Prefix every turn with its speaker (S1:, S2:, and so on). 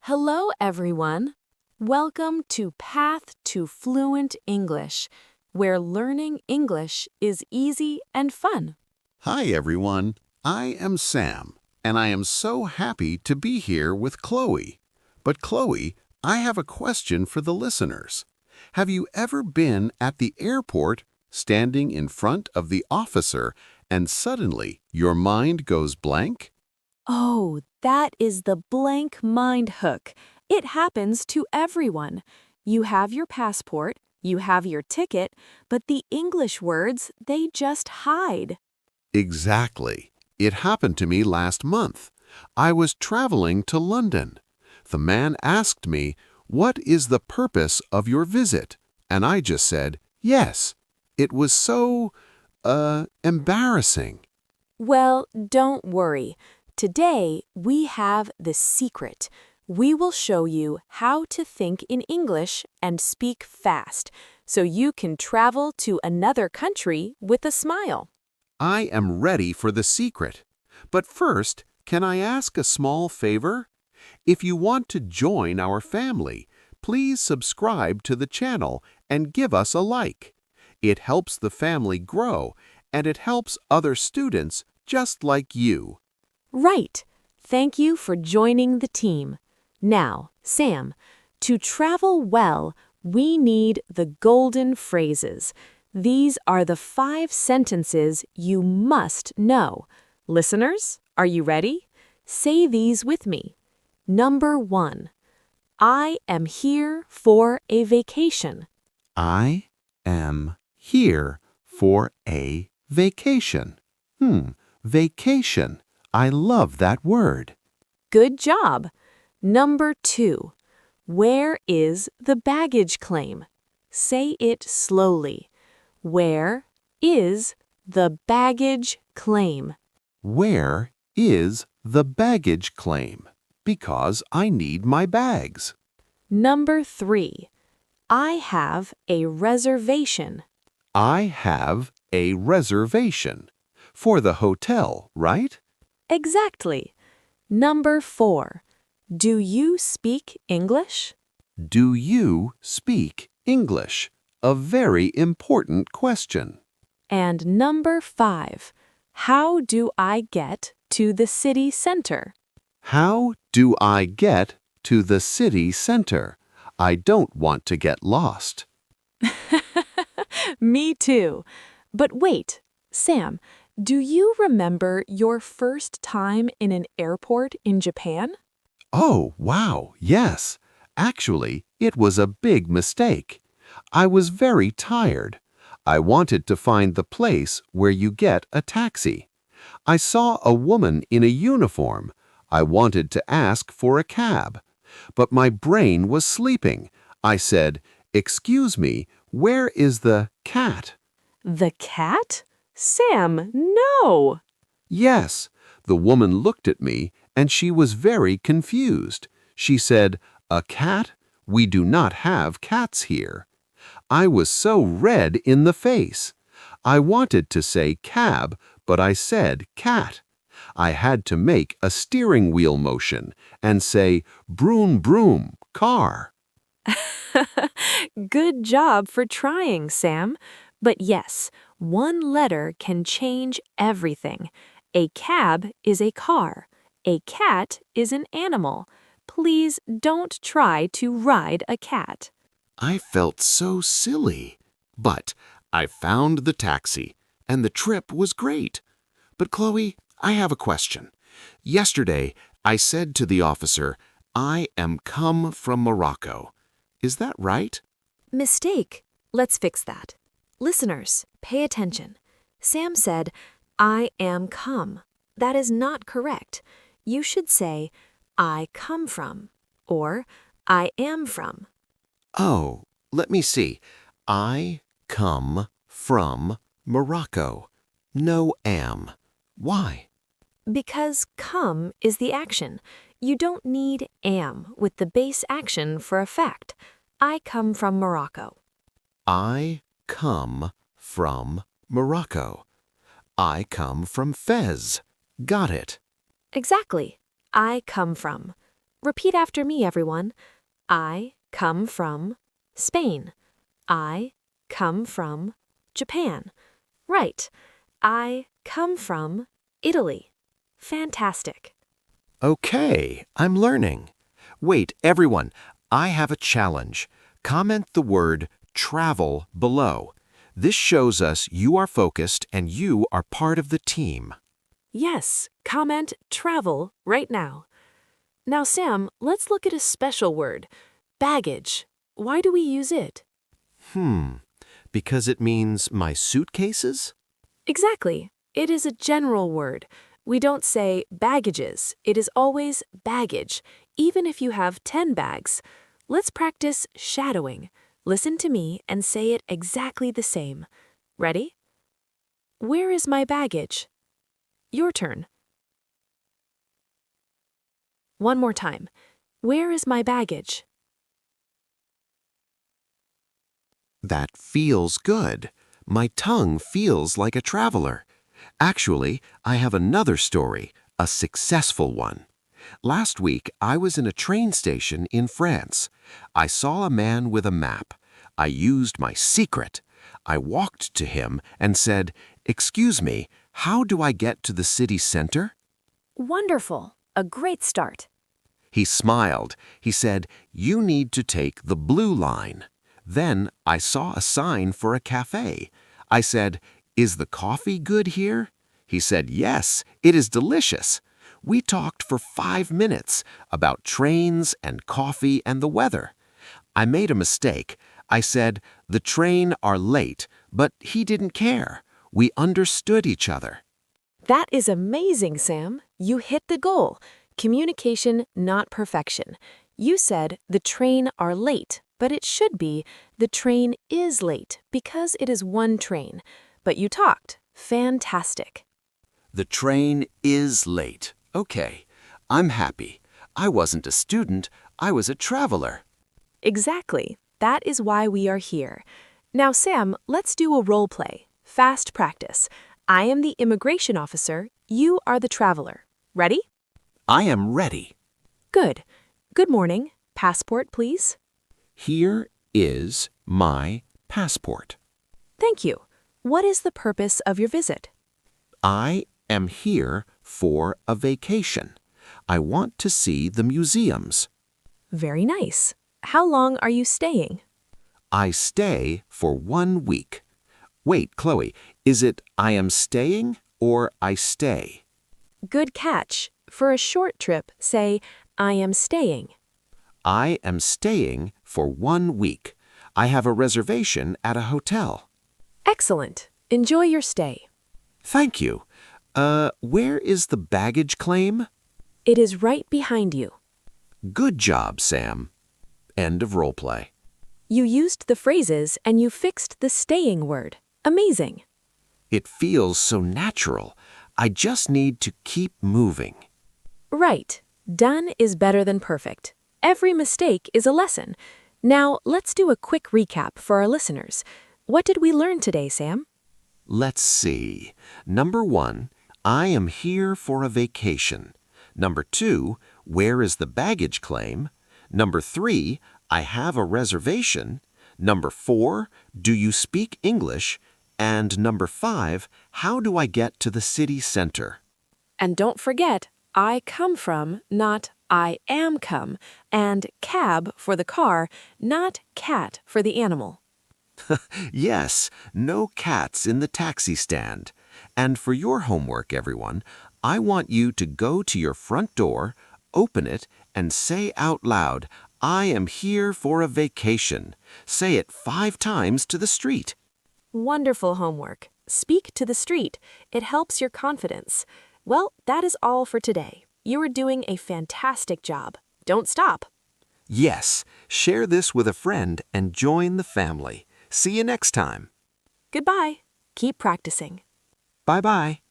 S1: Hello, everyone. Welcome to Path to Fluent English, where learning English is easy and fun.
S2: Hi, everyone. I am Sam, and I am so happy to be here with Chloe. But Chloe, I have a question for the listeners. Have you ever been at the airport, standing in front of the officer, and suddenly your mind goes blank?
S1: Oh, that is the blank mind hook. It happens to everyone. You have your passport, you have your ticket, but the English words, they just hide.
S2: Exactly. It happened to me last month. I was traveling to London. The man asked me, "What is the purpose of your visit?" And I just said, "Yes." It was so, embarrassing.
S1: Well, don't worry. Today, we have the secret. We will show you how to think in English and speak fast, so you can travel to another country with a smile.
S2: I am ready for the secret. But first, can I ask a small favor? If you want to join our family, please subscribe to the channel and give us a like. It helps the family grow, and it helps other students just like you.
S1: Right. Thank you for joining the team. Now, Sam, to travel well, we need the golden phrases. These are the 5 sentences you must know. Listeners, are you ready? Say these with me. Number 1. I am here for a vacation.
S2: I am here for a vacation. Vacation. I love that word.
S1: Good job. Number 2. Where is the baggage claim? Say it slowly. Where is the baggage claim?
S2: Where is the baggage claim? Because I need my bags.
S1: Number 3. I have a reservation.
S2: I have a reservation. For the hotel, right?
S1: Exactly. Number 4. Do you speak English?
S2: Do you speak English? A very important question.
S1: And number 5. How do I get to the city center?
S2: How do I get to the city center? I don't want to get lost.
S1: Me too. But wait, Sam, do you remember your first time in an airport in Japan?
S2: Oh, wow, yes. Actually, it was a big mistake. I was very tired. I wanted to find the place where you get a taxi. I saw a woman in a uniform. I wanted to ask for a cab. But my brain was sleeping. I said, "Excuse me, where is the cat?"
S1: The cat? Sam, no!
S2: Yes, the woman looked at me and she was very confused. She said, "A cat? We do not have cats here." I was so red in the face. I wanted to say cab, but I said cat. I had to make a steering wheel motion and say broom broom, car.
S1: Good job for trying, Sam. But yes, one letter can change everything. A cab is a car. A cat is an animal. Please don't try to ride a cat.
S2: I felt so silly. But I found the taxi, and the trip was great. But Chloe, I have a question. Yesterday, I said to the officer, "I am come from Morocco." Is that right?
S1: Mistake. Let's fix that. Listeners, pay attention. Sam said, I am come. That is not correct. You should say, I come from, or I am from.
S2: Oh, let me see. I come from Morocco. No am. Why?
S1: Because come is the action. You don't need am with the base action for a fact. I come from Morocco.
S2: I come from Morocco. I come from Fez. Got it.
S1: Exactly. I come from. Repeat after me, everyone. I come from Spain. I come from Japan. Right. I come from Italy. Fantastic.
S3: Okay, I'm learning. Wait, everyone, I have a challenge. Comment the word travel below. This shows us you are focused and you are part of the team.
S1: Yes, comment travel right now. Now, Sam, let's look at a special word, baggage. Why do we use it?
S3: Because it means my suitcases?
S1: Exactly. It is a general word. We don't say baggages. It is always baggage, even if you have 10 bags. Let's practice shadowing. Listen to me and say it exactly the same. Ready? Where is my baggage? Your turn. One more time. Where is my baggage?
S3: That feels good. My tongue feels like a traveler. Actually, I have another story, a successful one. Last week, I was in a train station in France. I saw a man with a map. I used my secret. I walked to him and said, "Excuse me, how do I get to the city center?"
S1: Wonderful. A great start.
S3: He smiled. He said, "You need to take the blue line." Then I saw a sign for a cafe. I said, "Is the coffee good here?" He said, "Yes, it is delicious." We talked for 5 minutes about trains and coffee and the weather. I made a mistake. I said, "The train are late," but he didn't care. We understood each other.
S1: That is amazing, Sam. You hit the goal. Communication, not perfection. You said the train are late, but it should be the train is late because it is one train. But you talked. Fantastic.
S3: The train is late. Okay, I'm happy. I wasn't a student, I was a traveler.
S1: Exactly. That is why we are here. Now, Sam, let's do a role play. Fast practice. I am the immigration officer. You are the traveler. Ready?
S3: I am ready.
S1: Good. Good morning. Passport, please.
S3: Here is my passport.
S1: Thank you. What is the purpose of your visit?
S3: I am here for a vacation. I want to see the museums.
S1: Very nice. How long are you staying?
S3: I stay for 1 week. Wait, Chloe, is it I am staying or I stay?
S1: Good catch. For a short trip, say, I am staying.
S3: I am staying for 1 week. I have a reservation at a hotel.
S1: Excellent. Enjoy your stay.
S3: Thank you. Where is the baggage claim?
S1: It is right behind you.
S3: Good job, Sam. End of role play.
S1: You used the phrases and you fixed the staying word. Amazing.
S3: It feels so natural. I just need to keep moving.
S1: Right. Done is better than perfect. Every mistake is a lesson. Now, let's do a quick recap for our listeners. What did we learn today, Sam?
S3: Let's see. Number 1, I am here for a vacation. Number 2, where is the baggage claim? Number 3, I have a reservation. Number 4, do you speak English? And number 5, how do I get to the city center?
S1: And don't forget, I come from, not I am come, and cab for the car, not cat for the animal.
S3: Yes, no cats in the taxi stand. And for your homework, everyone, I want you to go to your front door, open it, and say out loud, "I am here for a vacation." Say it 5 times to the street.
S1: Wonderful homework. Speak to the street. It helps your confidence. Well, that is all for today. You are doing a fantastic job. Don't stop.
S3: Yes, share this with a friend and join the family. See you next time.
S1: Goodbye. Keep practicing.
S3: Bye-bye.